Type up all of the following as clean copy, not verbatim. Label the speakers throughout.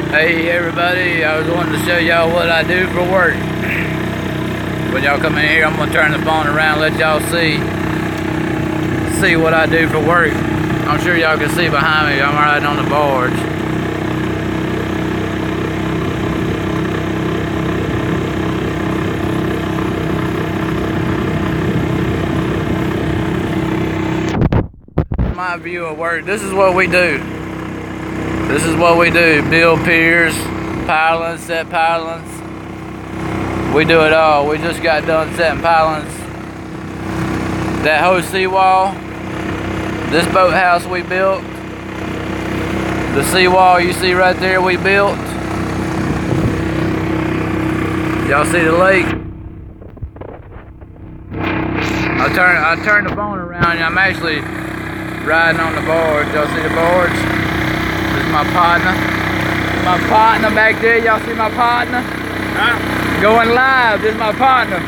Speaker 1: Hey everybody, I was wanting to show y'all what I do for work. When y'all come in here, I'm gonna turn the phone around, let y'all see what I do for work. I'm sure y'all can see behind me, I'm riding on the barge. My view of work, this is what we do. This is what we do, build piers, pilings, set pilings. We do it all. We just got done setting pilings. That whole seawall, this boathouse we built, the seawall you see right there we built. Y'all see the lake? I turn the phone around and I'm actually riding on the barge. Y'all see the barge? This is my partner. My partner back there. Y'all see my partner? Huh? Going live. This is my partner.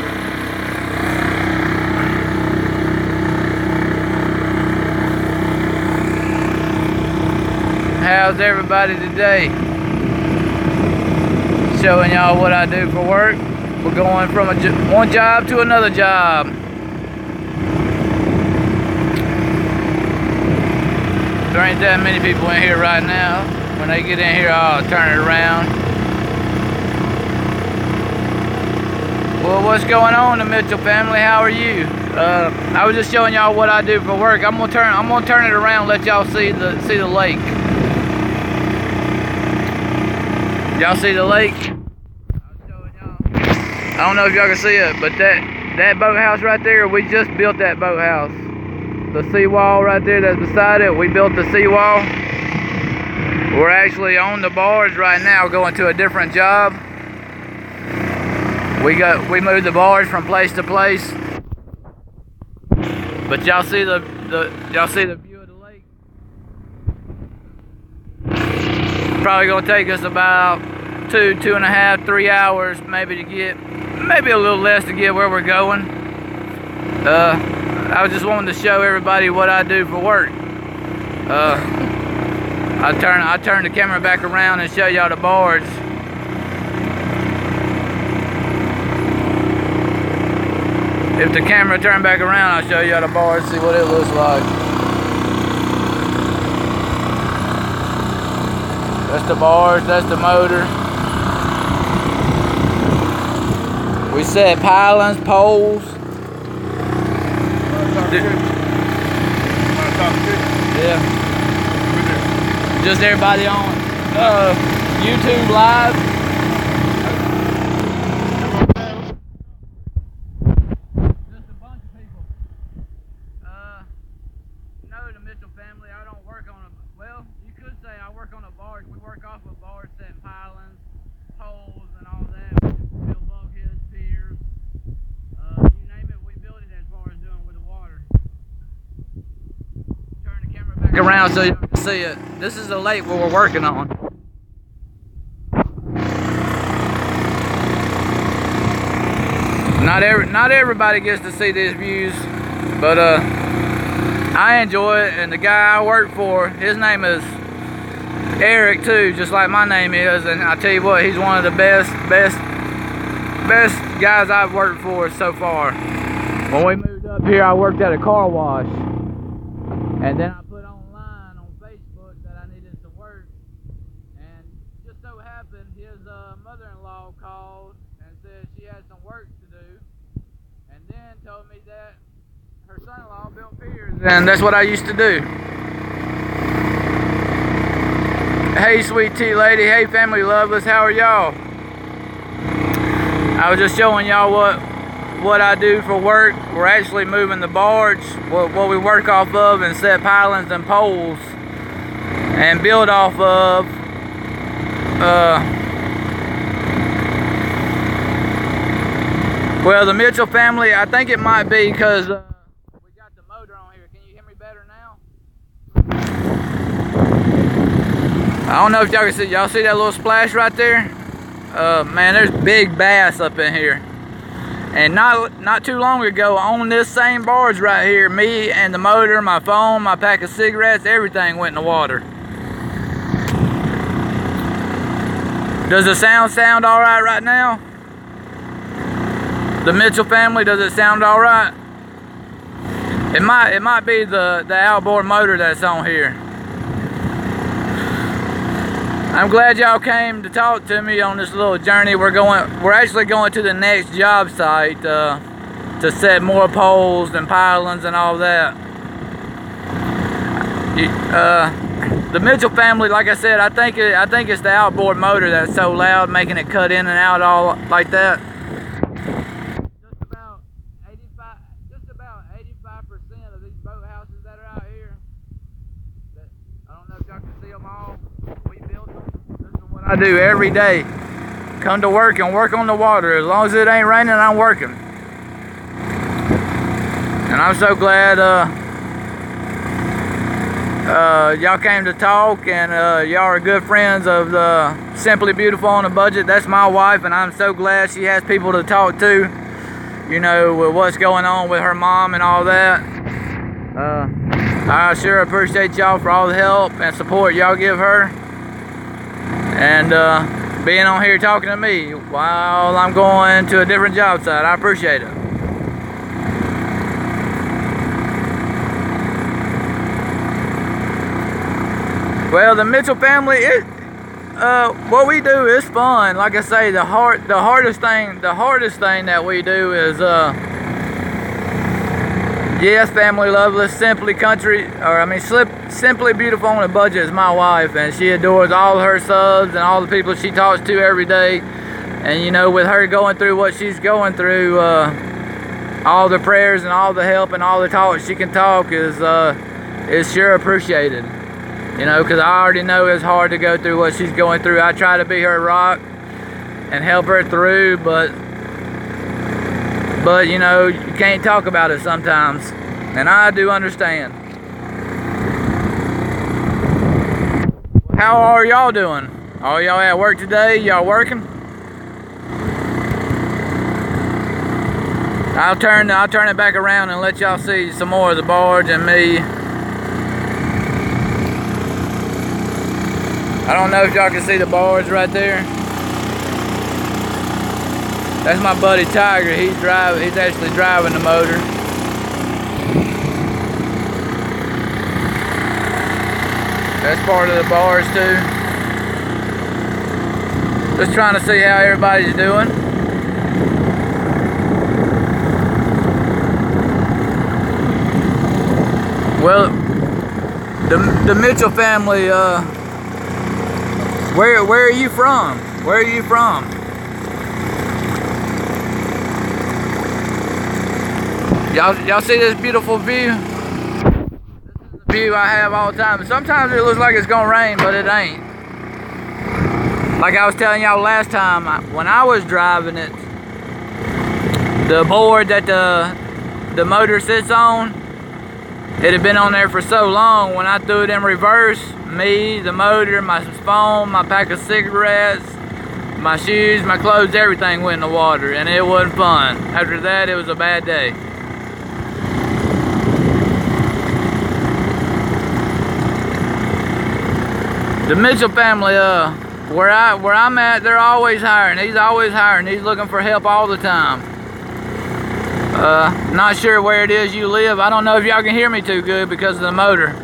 Speaker 1: How's everybody today? Showing y'all what I do for work. We're going from one job to another job. There ain't that many people in here right now. When they get in here, I'll turn it around. Well, what's going on, the Mitchell family? How are you? I was just showing y'all what I do for work. I'm gonna turn it around, let y'all see the lake. Y'all see the lake? I don't know if y'all can see it, but that boathouse right there, we just built that boathouse. The seawall right there that's beside it, we built the seawall. We're actually on the barge right now going to a different job. We moved the barge from place to place. But y'all see the view of the lake? Probably gonna take us about 2.5, 3 hours maybe to get, maybe a little less to get where we're going. I was just wanting to show everybody what I do for work. I turn the camera back around and show y'all the barge. If the camera turned back around, I'll show y'all the barge, see what it looks like. That's the barge, that's the motor. We set pilings, poles. Yeah. Just everybody on YouTube live. Just a bunch of people. No, the Mitchell family, I don't work on a, well, you could say I work on a barge. We work off a barge, setting pilings, poles, and all that. We build bulkheads, piers. You name it, we build it as far as doing with the water. Turn the camera back around so you can see it. This is the lake where we're working on. Not everybody gets to see these views, but I enjoy it. And the guy I work for, his name is Eric too, just like my name is. And I tell you what, he's one of the best guys I've worked for so far. When we moved up here, I worked at a car wash, and then I put online on Facebook that I needed some work, and just so happened his mother-in-law called and said she had some work to do, and then told me that her son-in-law built piers, and that's what I used to do. Hey sweet tea lady, hey family lovers, how are y'all? I was just showing y'all what I do for work. We're actually moving the barge, what we work off of, and set pilings and poles and build off of. Well, the Mitchell family, I think it might be because we got the motor on here. Can you hear me better now? I don't know if y'all can see. Y'all see that little splash right there? Man, there's big bass up in here. And not too long ago, on this same barge right here, me and the motor, my phone, my pack of cigarettes, everything went in the water. Does the sound all right now? The Mitchell family, does it sound all right? It might be the outboard motor that's on here. I'm glad y'all came to talk to me on this little journey. We're actually going to the next job site to set more poles and pylons and all that. The Mitchell family, like I said, I think it's the outboard motor that's so loud, making it cut in and out all like that. Just about 85% of these boathouses that are out here, I don't know if y'all can see them all. We built them. This is what I do every day. Come to work and work on the water. As long as it ain't raining, I'm working. And I'm so glad y'all came to talk, and y'all are good friends of the Simply Beautiful on a Budget. That's my wife, and I'm so glad she has people to talk to, you know, with what's going on with her mom and all that. I sure appreciate y'all for all the help and support y'all give her, and being on here talking to me while I'm going to a different job site. I appreciate it. Well, the Mitchell family, what we do is fun. Like I say, the hardest thing that we do is, yes, family loveless, Simply Beautiful on a Budget is my wife, and she adores all her subs and all the people she talks to every day. And you know, with her going through what she's going through, all the prayers and all the help and all the talk she can talk is sure appreciated. You know, because I already know it's hard to go through what she's going through. I try to be her rock and help her through, but you know, you can't talk about it sometimes, and I do understand. How are y'all doing? Are y'all at work today? Y'all working? I'll turn it back around and let y'all see some more of the barge and me. I don't know if y'all can see the barge right there. That's my buddy Tiger. He's actually driving the motor. That's part of the barge too. Just trying to see how everybody's doing. Well, the Mitchell family, where are you from? Where are you from? Y'all see this beautiful view? This is the view I have all the time. Sometimes it looks like it's gonna rain, but it ain't. Like I was telling y'all last time, when I was driving it, the board that the motor sits on, it had been on there for so long. When I threw it in reverse, me, the motor, my phone, my pack of cigarettes, my shoes, my clothes, everything went in the water, and it wasn't fun. After that, it was a bad day. The Mitchell family, where I'm at, they're always hiring. He's always hiring. He's looking for help all the time. Not sure where it is you live. I don't know if y'all can hear me too good because of the motor.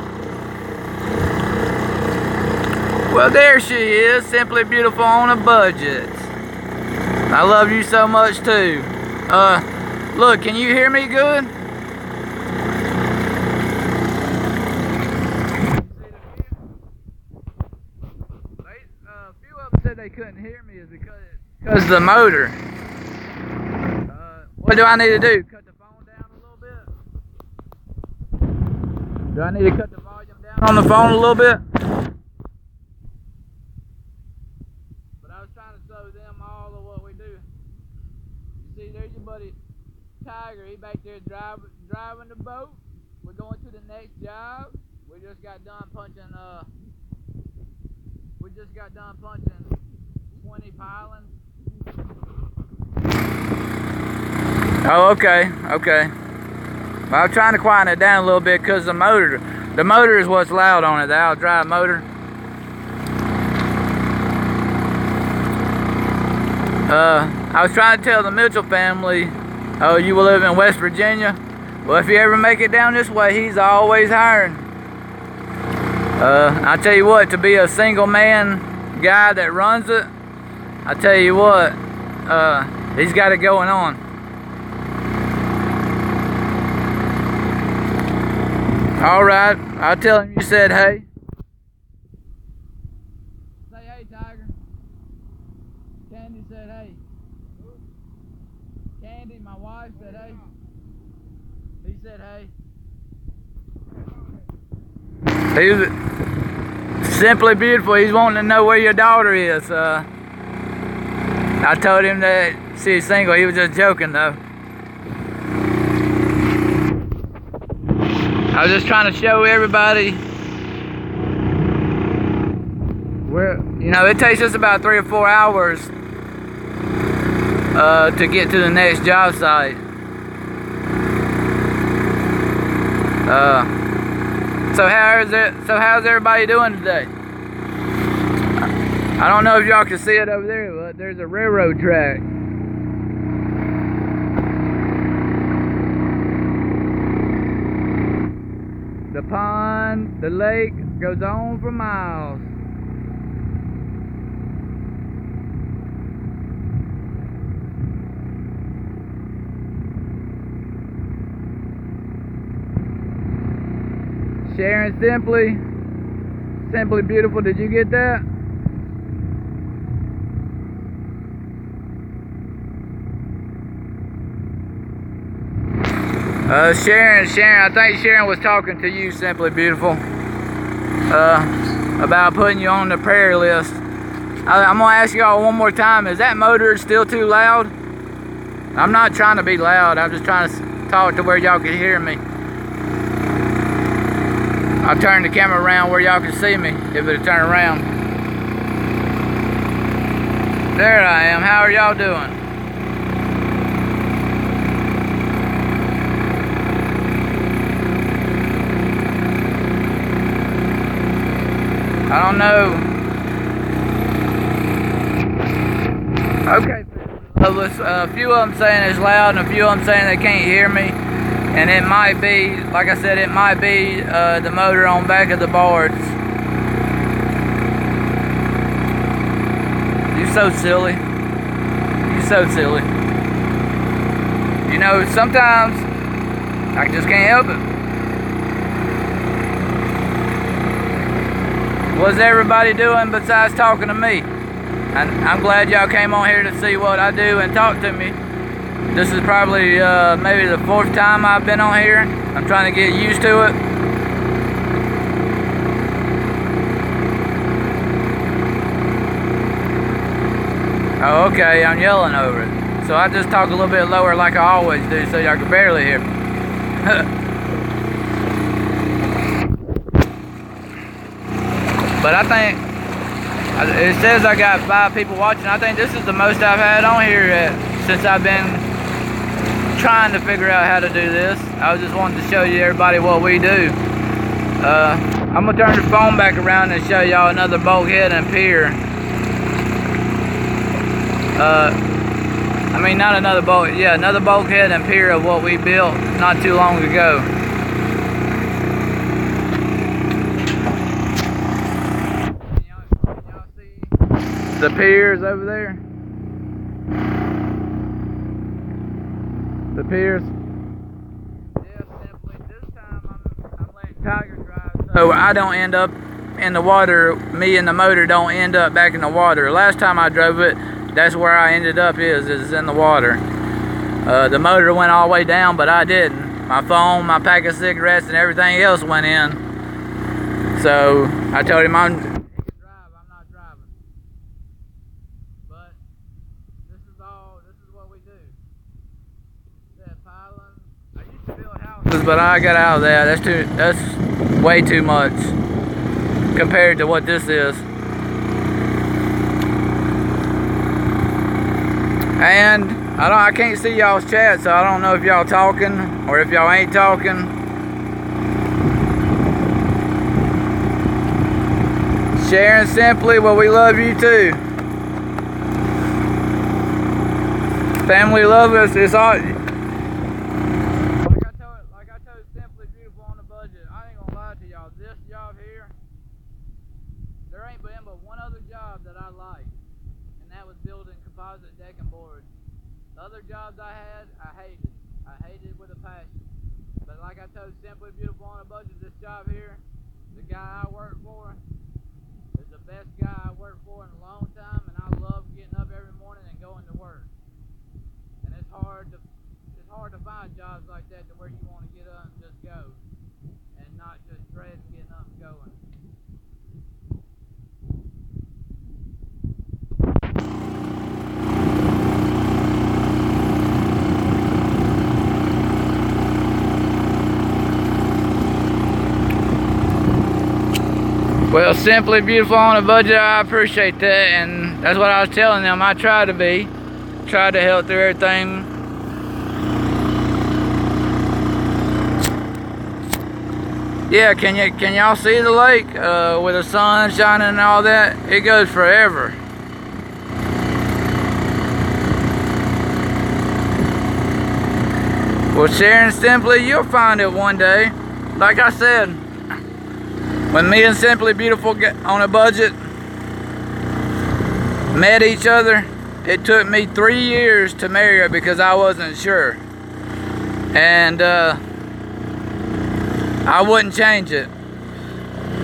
Speaker 1: Well, there she is, Simply Beautiful on a Budget. I love you so much too. Look, can you hear me good? A few of them said they couldn't hear me is because of the motor. What do I need to do? Cut the phone down a little bit? Do I need to cut the volume down on the phone a little bit? But I was trying to show them all of what we do. You see, there's your buddy Tiger. He back there driving the boat. We're going to the next job. We just got done punching 20 pylons. Oh, okay. Well, I'm trying to quieten it down a little bit because the motor is what's loud on it, the out-drive motor. I was trying to tell the Mitchell family, oh, you will live in West Virginia? Well, if you ever make it down this way, he's always hiring. I tell you what, to be a single man guy that runs it, I tell you what, he's got it going on. Alright, I'll tell him you said hey. Say hey, Tiger. Candy said hey. Candy, my wife, said hey. He said hey. He was simply beautiful. He's wanting to know where your daughter is. I told him that she's single. He was just joking though. I was just trying to show everybody where, you know, it takes us about 3 or 4 hours to get to the next job site. So how's everybody doing today? I don't know if y'all can see it over there, but there's a railroad track. The pond, the lake goes on for miles. Sharon Simply Beautiful, did you get that? Sharon, I think Sharon was talking to you, Simply Beautiful, about putting you on the prayer list. I'm gonna ask y'all one more time, is that motor still too loud? I'm not trying to be loud, I'm just trying to talk to where y'all can hear me. I'll turn the camera around where y'all can see me, if it'll turn around. There I am, how are y'all doing? I don't know. Okay, a few of them saying it's loud and a few of them saying they can't hear me. And it might be, like I said, it might be the motor on back of the boards. You're so silly. You're so silly. You know, sometimes I just can't help it. What's everybody doing besides talking to me? And I'm glad y'all came on here to see what I do and talk to me. This is probably maybe the 4th time I've been on here. I'm trying to get used to it. Oh, okay, I'm yelling over it. So I just talk a little bit lower like I always do so y'all can barely hear me. But I think, it says I got 5 people watching. I think this is the most I've had on here since I've been trying to figure out how to do this. I was just wanting to show you everybody what we do. I'm gonna turn the phone back around and show y'all another bulkhead and pier. I mean, not another bulkhead, yeah, another bulkhead and pier of what we built not too long ago. Can y'all see the piers over there? The piers. Yeah, simply this time I'm letting Tiger drive, so I don't end up in the water. Me and the motor don't end up back in the water. Last time I drove it, that's where I ended up is in the water. The motor went all the way down, but I didn't. My phone, my pack of cigarettes, and everything else went in. So I told him he can drive, I'm not driving. But this is what we do. I used to build houses, but I got out of that. That's way too much compared to what this is. And I can't see y'all's chat, so I don't know if y'all talking or if y'all ain't talking. Sharon Simply, well, we love you too. Family love us. It's all like I told Simply Beautiful on the budget. I ain't gonna lie to y'all. This job here, there ain't been but one other job that I liked, and that was building composite decking boards. The other jobs I had, I hated. I hated with a passion. But like I told Simply Beautiful on a budget, this job here, the guy I work for is the best guy I worked for in a long time, and I love getting up every morning and going to work. And it's hard to find jobs like that to where you want to get up and just go, and not just dread getting up and going. Well, Simply Beautiful on a budget, I appreciate that, and that's what I was telling them. I try to help through everything. Yeah, can y'all see the lake with the sun shining and all that? It goes forever. Well, Sharon, Simply, you'll find it one day. Like I said, when me and Simply Beautiful on a budget met each other, it took me 3 years to marry her because I wasn't sure. And I wouldn't change it.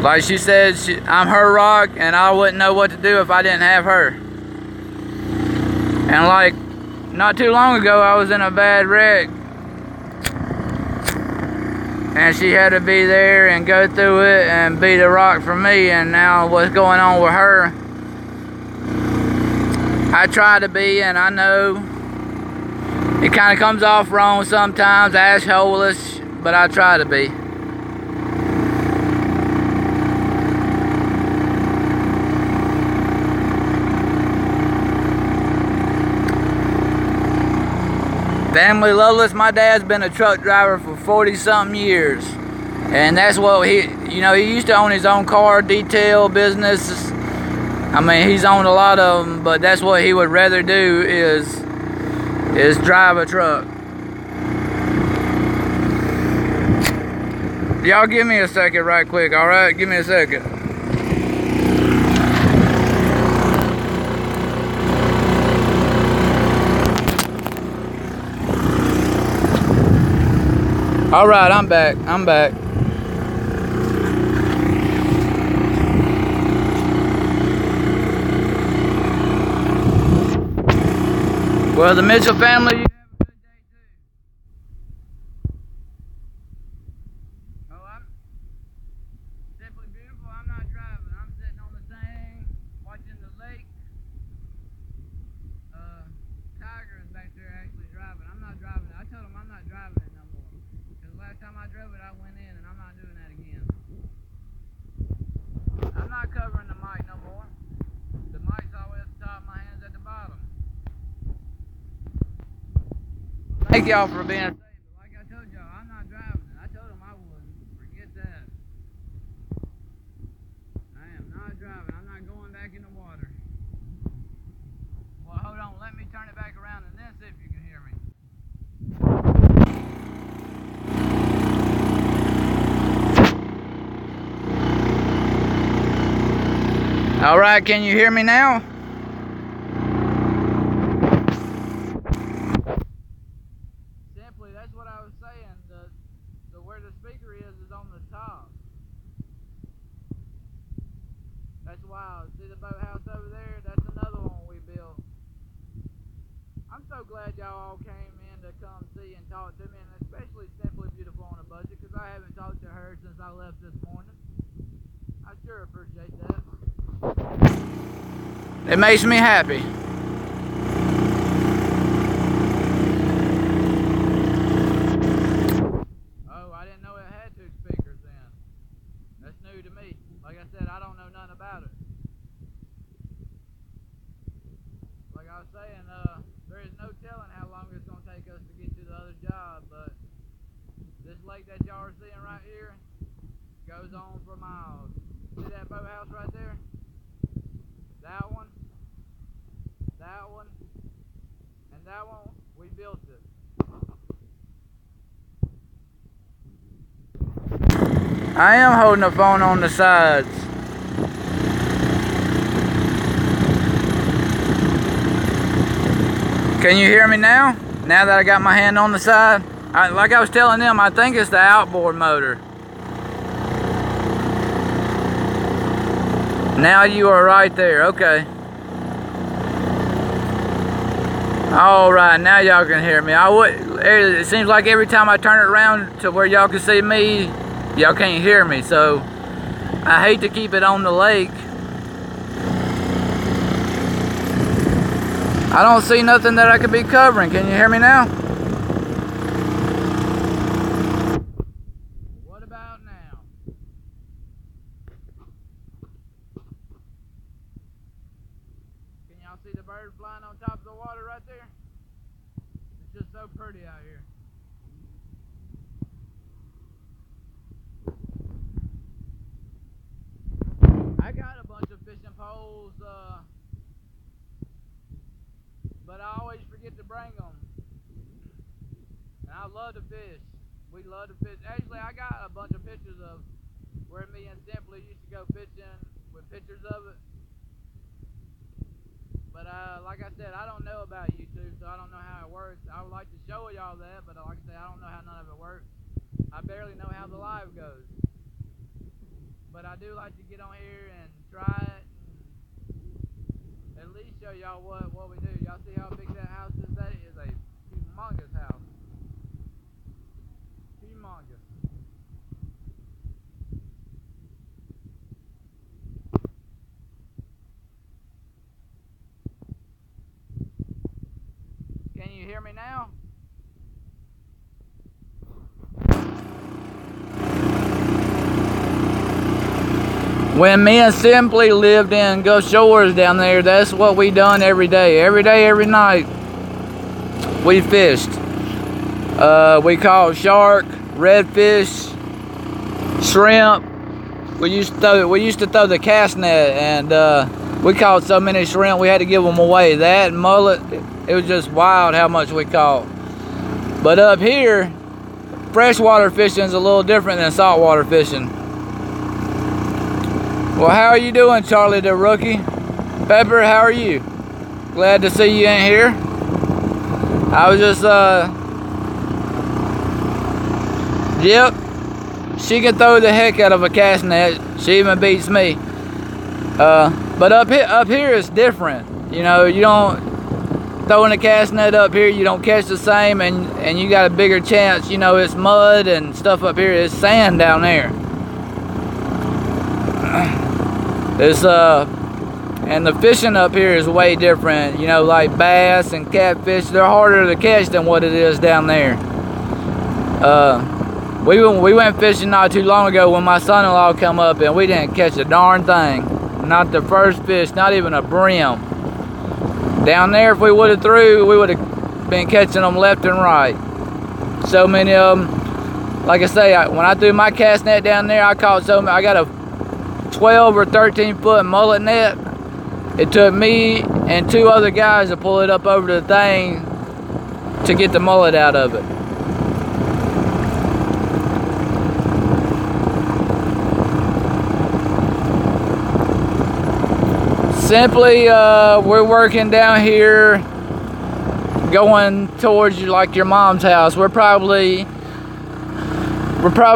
Speaker 1: Like she said, I'm her rock, and I wouldn't know what to do if I didn't have her. And like, not too long ago, I was in a bad wreck, and she had to be there and go through it and be the rock for me. And now what's going on with her, I try to be, and I know it kind of comes off wrong sometimes, asshole-ish, but I try to be. Family loveless, my dad's been a truck driver for 40-something years. And that's what he used to own his own car detail business. I mean, he's owned a lot of them, but that's what he would rather do is drive a truck. Y'all give me a second right quick, alright? Give me a second. Alright, I'm back. Well, the Mitchell family, you have a good day too. Oh, I'm Simply Beautiful. I'm not driving. I'm sitting on the thing, watching the lake. Tiger is back there actually driving. I'm not driving it. I told him I'm not driving it no more. Because last time I drove it, I went in, and I'm not doing that again. I'm not covering the mic no more. The mic's always at the top, my hand's at the bottom. Thank y'all for being safe, but like I told y'all, I'm not driving it. I told them I wouldn't. Forget that. I am not driving. I'm not going back in the water. Well, hold on. Let me turn it back around and then see if you can hear me. All right, can you hear me now? Simply, that's what I was saying. The where the speaker is on the top. That's wild. See the boathouse over there? That's another one we built. I'm so glad y'all all came in to come see and talk to me, and especially Simply Beautiful on a budget, because I haven't talked to her since I left this morning. I sure appreciate that. It makes me happy. Oh, I didn't know it had 2 speakers then. That's new to me. Like I said, I don't know nothing about it. Like I was saying, there is no telling how long it's going to take us to get to the other job, but this lake that y'all are seeing right here goes on for miles. See that boathouse right there? That one, And that one, we built it. I am holding the phone on the sides. Can you hear me now? Now that I got my hand on the side? Like I was telling them, I think it's the outboard motor. Now you are right there, okay. Alright, now y'all can hear me. It seems like every time I turn it around to where y'all can see me, y'all can't hear me, so I hate to keep it on the lake. I don't see nothing that I could be covering. Can you hear me now? What about now? Can y'all see the bird flying on top of the water right there? It's just so pretty out here. I got a bunch of fishing poles, but I always forget to bring them. And I love to fish. We love to fish. Actually, I got a bunch of pictures of where me and Simply used to go fishing with pictures of it. But like I said, I don't know about YouTube, so I don't know how it works. I would like to show y'all that, but like I said, I don't know how none of it works. I barely know how the live goes. But I do like to get on here and try it, and at least show y'all what we do. Y'all see how big that house is? That is a humongous house. Humongous. Can you hear me now? When me and Simply lived in Gulf Shores down there, that's what we done every day. Every day, every night, we fished. We caught shark, redfish, shrimp. We used to throw the cast net, and we caught so many shrimp we had to give them away. That and mullet, it was just wild how much we caught. But up here, freshwater fishing is a little different than saltwater fishing. Well, how are you doing, Charlie the rookie? Pepper, how are you? Glad to see you in here. I was just, yep, she can throw the heck out of a cast net. She even beats me. But up here it's different. You know, you don't throwing a cast net up here, you don't catch the same, and you got a bigger chance. You know, it's mud and stuff up here. It's sand down there. It's and the fishing up here is way different. You know, like bass and catfish, they're harder to catch than what it is down there. We went fishing not too long ago when my son-in-law come up, and we didn't catch a darn thing. Not the first fish, not even a brim. Down there, if we would have threw, we would have been catching them left and right. So many of them. Like I say, when I threw my cast net down there, I caught so many. I got a 12 or 13 foot mullet net. It took me and two other guys to pull it up over the thing to get the mullet out of it. Simply, we're working down here going towards like your mom's house. We're probably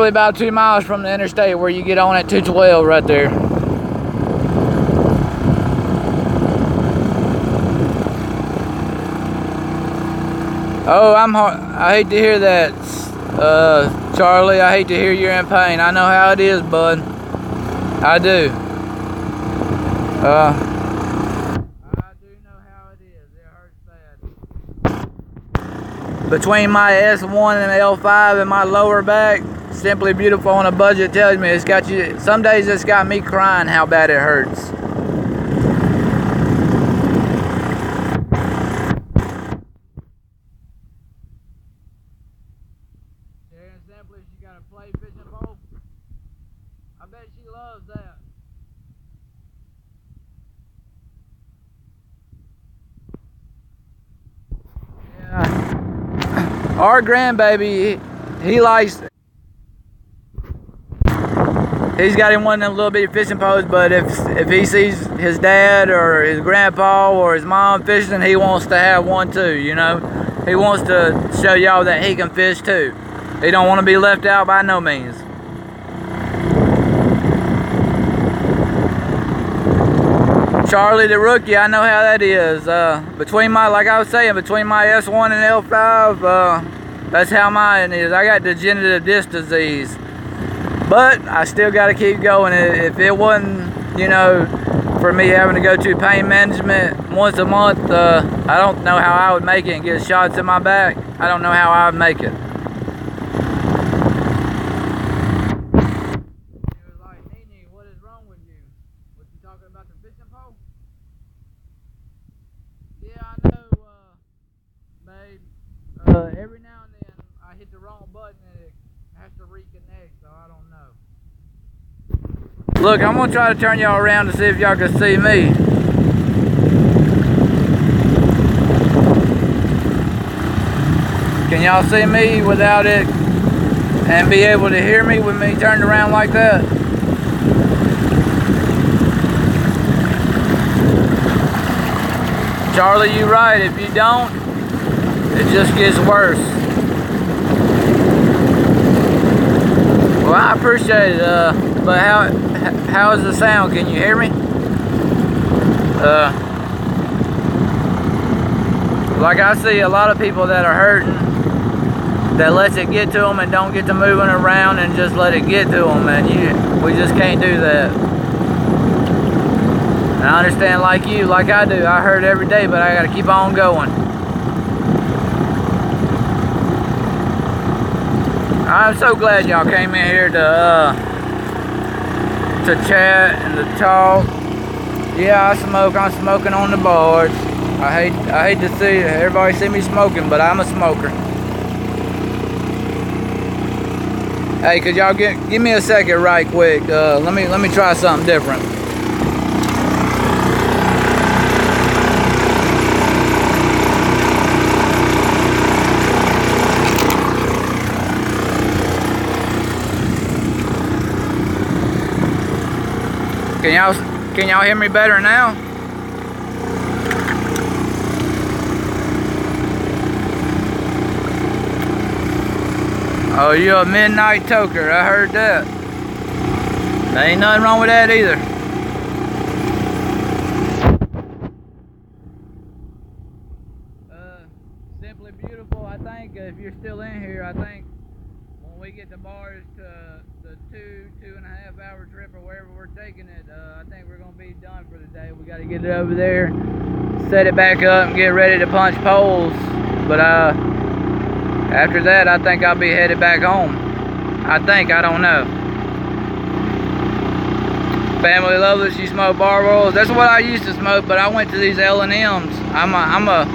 Speaker 1: about 2 miles from the interstate where you get on at 212 right there. Oh, I hate to hear that, Charlie. I hate to hear you're in pain. I know how it is, bud. I do. I do know how it is. It hurts bad. Between my S1 and L5 and my lower back, Simply Beautiful on a Budget tells me it's got you. Some days it's got me crying how bad it hurts. Sharon Simply, she got a play fishing pole. I bet she loves that. Our grandbaby, he likes. He's got him one of them little bitty fishing poles, but if he sees his dad or his grandpa or his mom fishing, he wants to have one too, you know. He wants to show y'all that he can fish too. He don't want to be left out by no means. Charlie the rookie, I know how that is. Between my, like I was saying, between my S1 and L5, that's how mine is. I got degenerative disc disease. But I still got to keep going. If it wasn't, you know, for me having to go to pain management once a month, I don't know how I would make it and get shots in my back. I don't know how I would make it. Every now and then I hit the wrong button and it has to reconnect, so I don't know. Look, I'm gonna try to turn y'all around to see if y'all can see me. Can y'all see me without it and be able to hear me with me turned around like that? Charlie, you right. If you don't, it just gets worse. Well, I appreciate it, but how is the sound? Can you hear me? Like I see a lot of people that are hurting, that lets it get to them and don't get to moving around and just let it get to them, and we just can't do that. And I understand, like you, like I do, I hurt every day, but I gotta keep on going. I'm so glad y'all came in here to chat and to talk. Yeah, I smoke. I'm smoking on the bars. I hate to see everybody see me smoking, but I'm a smoker. Hey, could y'all give me a second right quick? Let me try something different. Can y'all hear me better now? Oh, you're a midnight toker. I heard that. There ain't nothing wrong with that either. Simply beautiful. I think if you're still in here, I think when we get the bars to the 2.5 hour trip or wherever we're taking it, I think we're gonna be done for the day. We got to get it over there, set it back up, and get ready to punch poles. But after that, I think I'll be headed back home. I don't know. Family Lovers, you smoke Marlboros? That's what I used to smoke, but I went to these L&M's. I'm a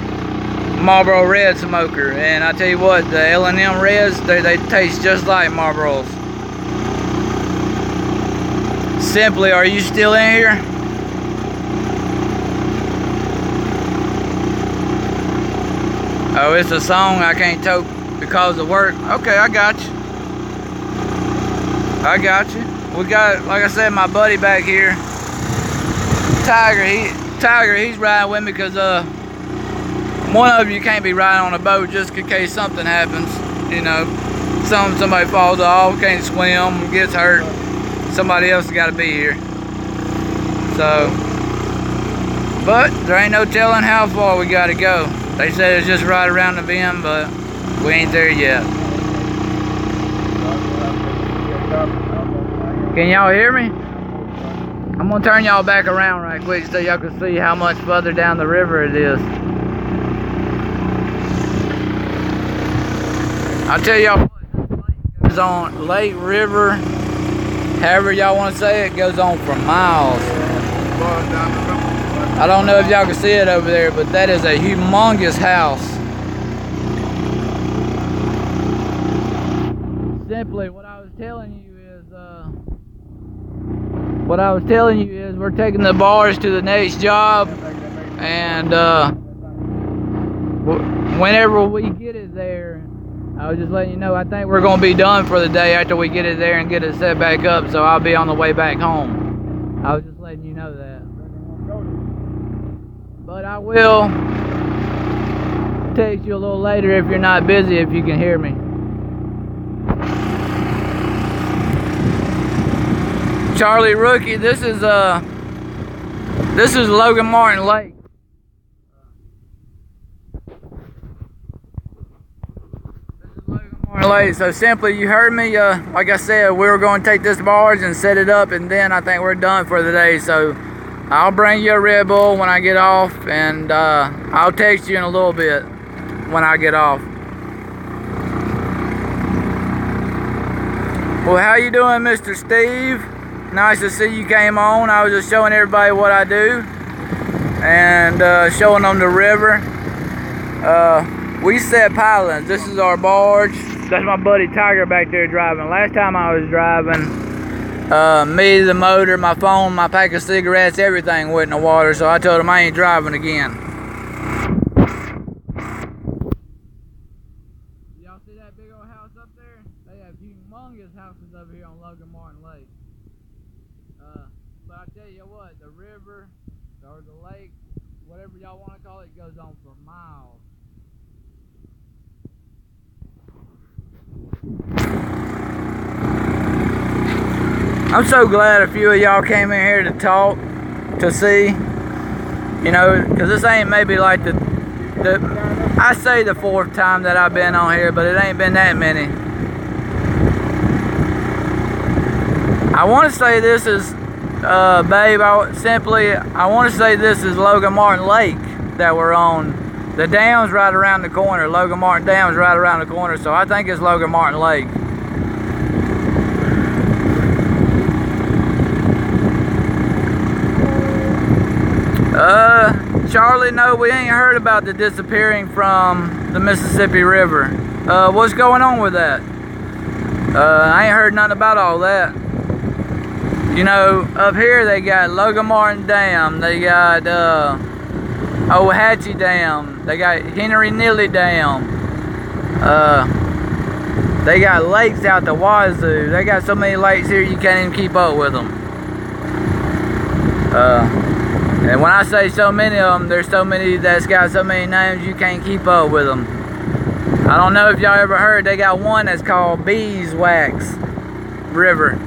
Speaker 1: Marlboro Red smoker, and I tell you what, the L&M Reds, they taste just like Marlboros. Simply, are you still in here? Oh, it's a song I can't tote because of work. Okay, I got you. We got, like I said, my buddy back here, Tiger, he's riding with me because one of you can't be riding on a boat just in case something happens. You know, somebody falls off, can't swim, gets hurt. Somebody else has got to be here. So, but there ain't no telling how far we got to go. They said it's just right around the bend, but we ain't there yet. Can y'all hear me? I'm gonna turn y'all back around right quick so y'all can see how much further down the river it is. I'll tell y'all what, goes on Lake River, however y'all want to say it, goes on for miles. I don't know if y'all can see it over there, but that is a humongous house. Simply, what I was telling you is, we're taking the bars to the next job, and whenever we get it there, I was just letting you know, I think we're going to be done for the day after we get it there and get it set back up, so I'll be on the way back home. I was just letting you know that. But I will text you a little later if you're not busy, if you can hear me. Charlie Rookie, this is Logan Martin Lake. So simply, you heard me, like I said, we were going to take this barge and set it up, and then I think we're done for the day. So I'll bring you a Red Bull when I get off, and I'll text you in a little bit when I get off. Well, how you doing, Mr. Steve? Nice to see you came on. I was just showing everybody what I do and showing them the river. We set pilings. This is our barge. That's my buddy Tiger back there driving. Last time I was driving, me, the motor, my phone, my pack of cigarettes, everything went in the water, so I told him I ain't driving again. Y'all see that big old house up there? They have humongous houses over here on Logan Martin Lake. But I tell you what, the river, or the lake, whatever y'all want to call it, goes on for miles. I'm so glad a few of y'all came in here to talk, to see, you know, because this ain't maybe like I say the 4th time that I've been on here, but it ain't been that many. I want to say this is, babe, I want to say this is Logan Martin Lake that we're on. The dam's right around the corner. Logan Martin Dam's right around the corner, so I think it's Logan Martin Lake. Charlie, no, we ain't heard about the disappearing from the Mississippi River. What's going on with that? I ain't heard nothing about all that. You know, up here they got Logan Martin Dam, they got Ohatchee Dam, they got Henry Neely Dam, they got lakes out the wazoo. They got so many lakes here you can't even keep up with them. And when I say so many of them, there's so many that's got so many names you can't keep up with them. I don't know if y'all ever heard, they got one that's called Beeswax River.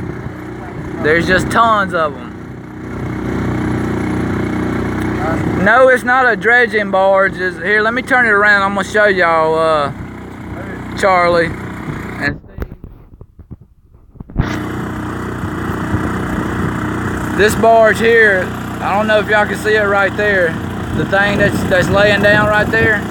Speaker 1: There's just tons of them. No, it's not a dredging barge. Here, let me turn it around. I'm gonna show y'all, Charlie and Steve. This barge here, I don't know if y'all can see it right there. The thing that's laying down right there.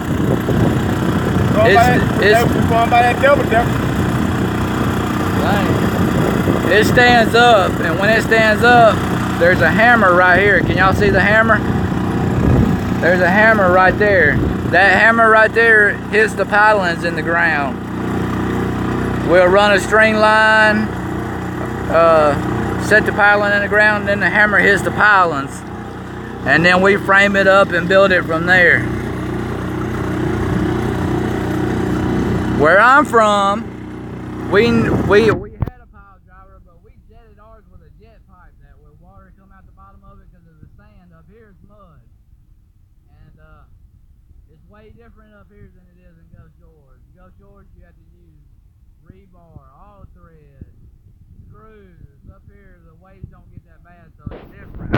Speaker 1: It stands up, and when it stands up, there's a hammer right here. Can y'all see the hammer? There's a hammer right there. That hammer right there hits the pilings in the ground. We'll run a string line, set the piling in the ground, and then the hammer hits the pilings. And then we frame it up and build it from there. Where I'm from, we had a pile driver, but we jetted ours with a jet pipe that where water come out the bottom of it because of the sand. Up here is mud. And it's way different up here than it is in Gulf Shores. Gulf Shores, you have to use rebar, all thread, screws. Up here, the waves don't get that bad, so it's different.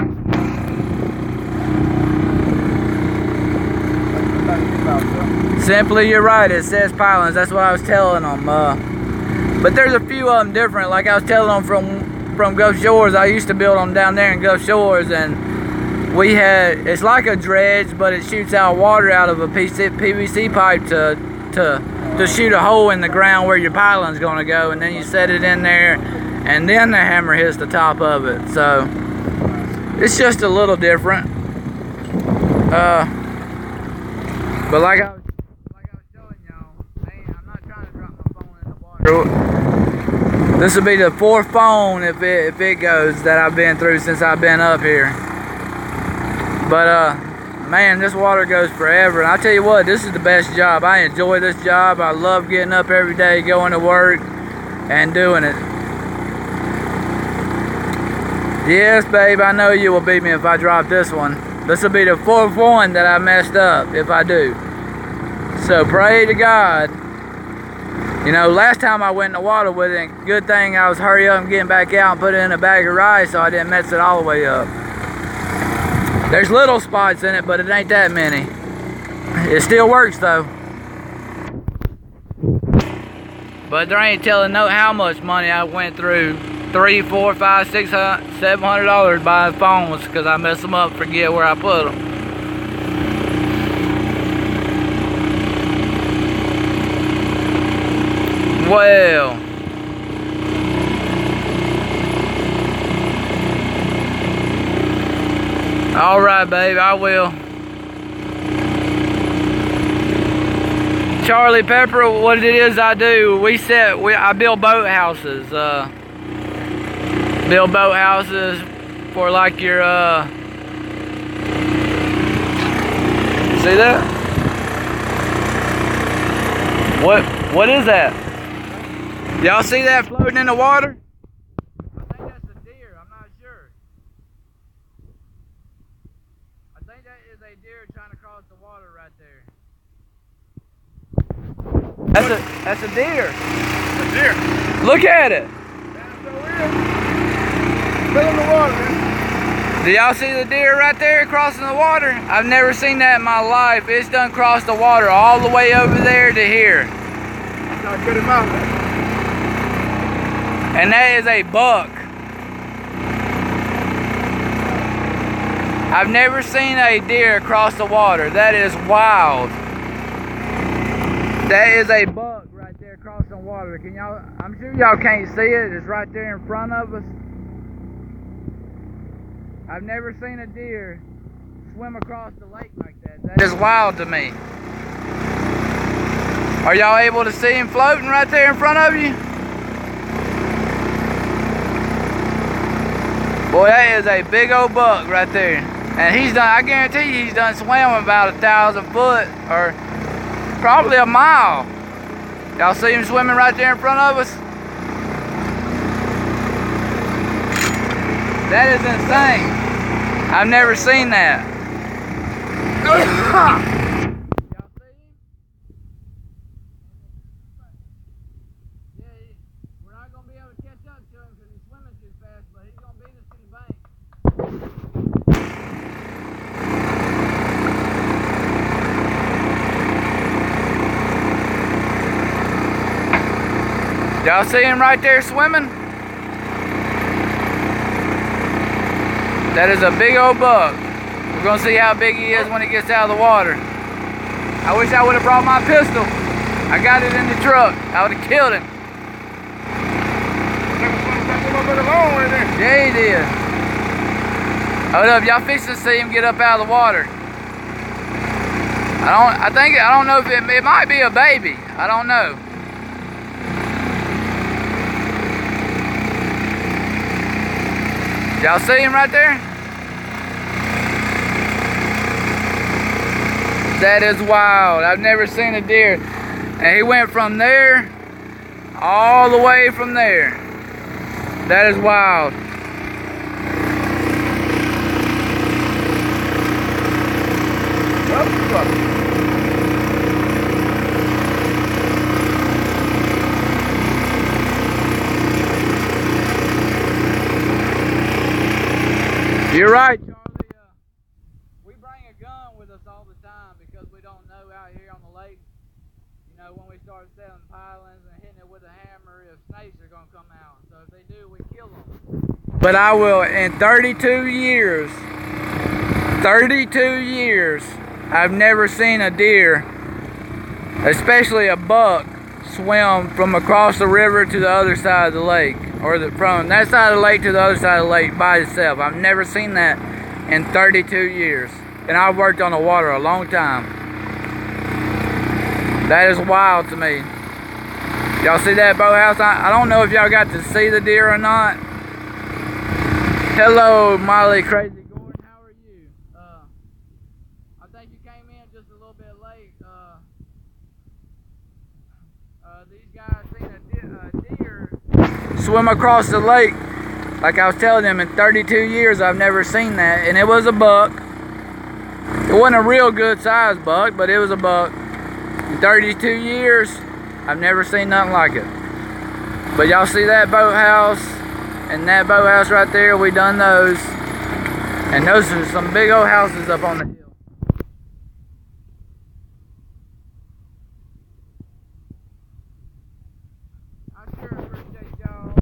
Speaker 1: Simply, you're right. It says pilings. That's what I was telling them. But there's a few of them different. Like I was telling them from Gulf Shores. I used to build them down there in Gulf Shores, and we had, it's like a dredge, but it shoots out water out of a PVC pipe to shoot a hole in the ground where your piling's going to go, and then you set it in there, and then the hammer hits the top of it. So it's just a little different. But like I was showing y'all, I'm not trying to drop my phone in the water. This will be the 4th phone if it goes that I've been through since I've been up here. But man, this water goes forever. And I'll tell you what, this is the best job. I enjoy this job. I love getting up every day, going to work, and doing it. Yes, babe, I know you will beat me if I drop this one. This will be the fourth one that I messed up if I do. So pray to God. You know, last time I went in the water with it, good thing I was hurry up and getting back out and put it in a bag of rice so I didn't mess it all the way up. There's little spots in it, but it ain't that many. It still works though. But there ain't telling how much money I went through. $300, $400, $500, $600, $700 buying phones because I mess them up, forget where I put them. Well, all right, babe, I will. Charlie Pepper, what it is I do, I build boat houses. Build boat houses for like your, see that? What is that? Y'all see that floating in the water? I think that's a deer, I'm not sure. I think that is a deer trying to cross the water right there. That's a deer.
Speaker 2: A deer.
Speaker 1: Look at it.
Speaker 2: That's so weird. Fill in the water, man.
Speaker 1: Do y'all see the deer right there crossing the water? I've never seen that in my life. It's done crossed the water all the way over there to here.
Speaker 2: Not good enough.
Speaker 1: And that is a buck. I've never seen a deer cross the water. That is wild. That is a buck right there crossing the water. Can y'all? I'm sure y'all can't see it. It's right there in front of us. I've never seen a deer swim across the lake like that. That is wild to me. Are y'all able to see him floating right there in front of you? Boy, that is a big old buck right there. And he's done, I guarantee you, he's done swam about 1,000 foot or probably a mile. Y'all see him swimming right there in front of us? That is insane. I've never seen that. Y'all see him? Yeah, we're not going to be able to catch up to him because he's swimming too fast, but he's going to beat us to the bank. Y'all see him right there swimming? That is a big old buck. We're gonna see how big he is when he gets out of the water. I wish I would have brought my pistol. I got it in the truck. I would have killed him. Yeah, he did. Hold up, y'all fixing to see him get up out of the water. I don't know if it might be a baby. I don't know. Y'all see him right there? That is wild. I've never seen a deer. And he went from there all the way from there. That is wild. You're right, Charlie. We bring a gun with us all the time because we don't know out here on the lake. You know, when we start setting pilings and hitting it with a hammer, if snakes are going to come out. So if they do, we kill them. But I will, in 32 years, I've never seen a deer, especially a buck, swim from across the river to the other side of the lake. Or from that side of the lake to the other side of the lake by itself. I've never seen that in 32 years. And I've worked on the water a long time. That is wild to me. Y'all see that boathouse? I don't know if y'all got to see the deer or not. Hello, Molly Crazy Gordon. How are you? I just a little bit late. These guys seen a deer swim across the lake. Like I was telling them, in 32 years I've never seen that, and it was a buck. It wasn't a real good sized buck, but it was a buck. In 32 years, I've never seen nothing like it. But y'all see that boathouse and that boathouse right there? We done those. And those are some big old houses up on the hill. I sure appreciate y'all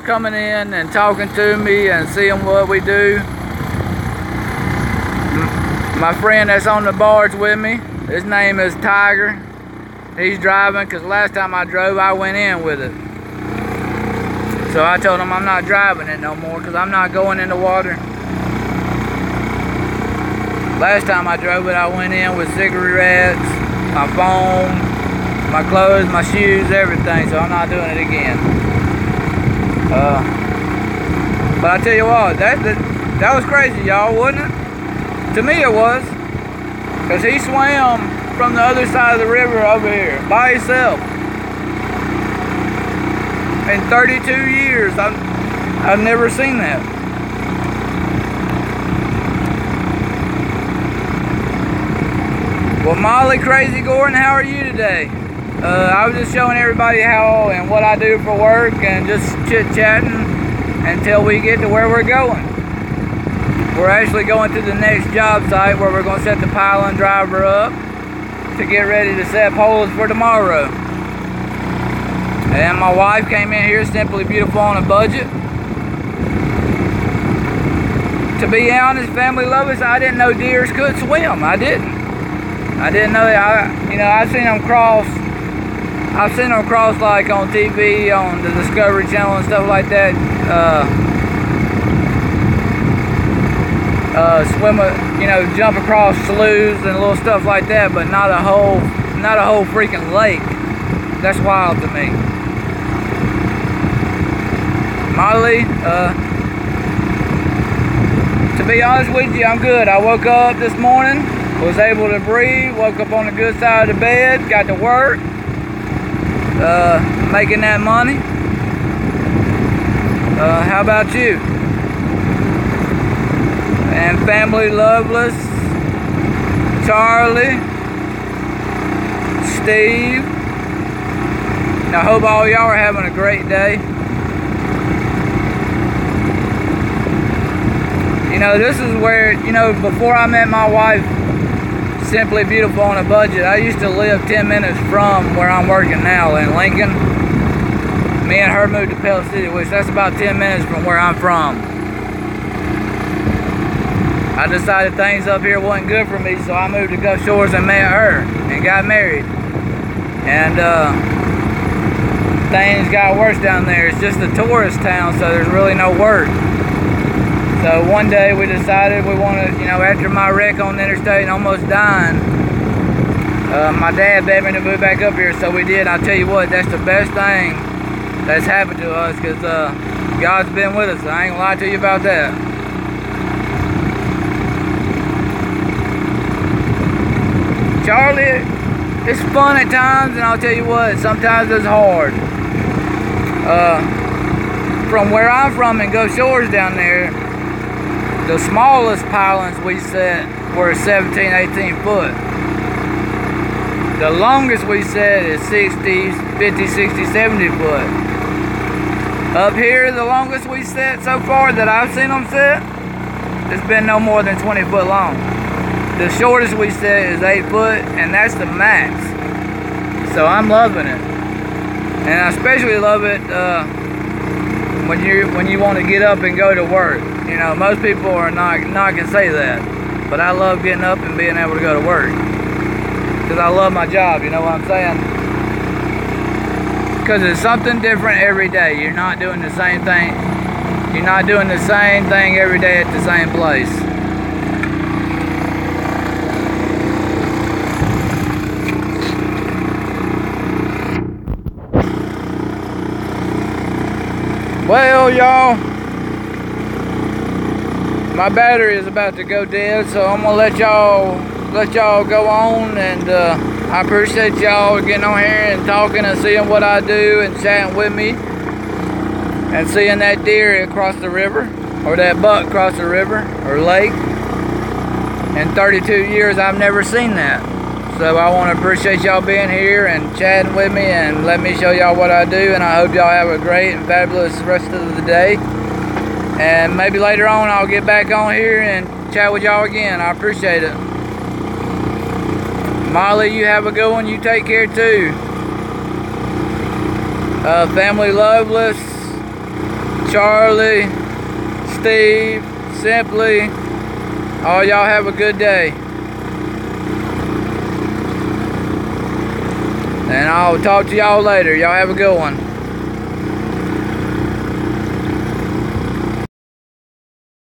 Speaker 1: coming in and talking to me and seeing what we do. My friend that's on the barge with me, his name is Tiger. He's driving because last time I drove, I went in with it. So I told him I'm not driving it no more because I'm not going in the water. Last time I drove it, I went in with cigarettes, my phone, my clothes, my shoes, everything. So I'm not doing it again. But I tell you what, that was crazy, y'all, wasn't it? To me it was. Because he swam from the other side of the river over here by himself. In 32 years, I've never seen that. Well, Molly Crazy Gordon, how are you today? I was just showing everybody how and what I do for work and just chit-chatting until we get to where we're going. We're actually going to the next job site where we're going to set the pylon driver up to get ready to set poles for tomorrow. And my wife came in here, Simply Beautiful on a budget. To be honest, family lovers, I didn't know deers could swim. I didn't know that. I've seen them cross. I've seen them cross like on TV, on the Discovery Channel and stuff like that. Swim, jump across sloughs and little stuff like that, but not a whole freaking lake. That's wild to me. Molly, to be honest with you, I'm good. I woke up this morning, was able to breathe, woke up on the good side of the bed, got to work, making that money. How about you? And family Loveless, Charlie, Steve. I hope all y'all are having a great day. This is where, before I met my wife, Simply Beautiful on a budget, I used to live 10 minutes from where I'm working now in Lincoln. Me and her moved to Pell City, which that's about 10 minutes from where I'm from. I decided things up here wasn't good for me, so I moved to Gulf Shores and met her and got married. And things got worse down there. It's just a tourist town, so there's really no work. So one day we decided we wanted, after my wreck on the interstate and almost dying, my dad begged me to move back up here, so we did. I'll tell you what, that's the best thing that's happened to us, because God's been with us. I ain't gonna lie to you about that. Charlie, it's fun at times, and I'll tell you what, sometimes it's hard. From where I'm from in Gulf Shores down there, the smallest pylons we set were 17, 18 foot. The longest we set is 60, 50, 60, 70 foot. Up here, the longest we set so far that I've seen them set, it's been no more than 20 foot long. The shortest we set is 8 foot, and that's the max. So I'm loving it. And I especially love it when you want to get up and go to work. Most people are not can say that, but I love getting up and being able to go to work because I love my job. You know what I'm saying? Because it's something different every day. You're not doing the same thing. You're not doing the same thing every day at the same place. Well, y'all, my battery is about to go dead, so I'm gonna let y'all let y'all go on, and I appreciate y'all getting on here and talking and seeing what I do and chatting with me and seeing that deer across the river, or that buck across the river or lake. In 32 years I've never seen that. So I want to appreciate y'all being here and chatting with me and let me show y'all what I do, and I hope y'all have a great and fabulous rest of the day. And maybe later on I'll get back on here and chat with y'all again. I appreciate it. Molly, you have a good one. You take care too. Family Loveless, Charlie, Steve, Simply, all y'all have a good day. And I'll talk to y'all later. Y'all have a good one.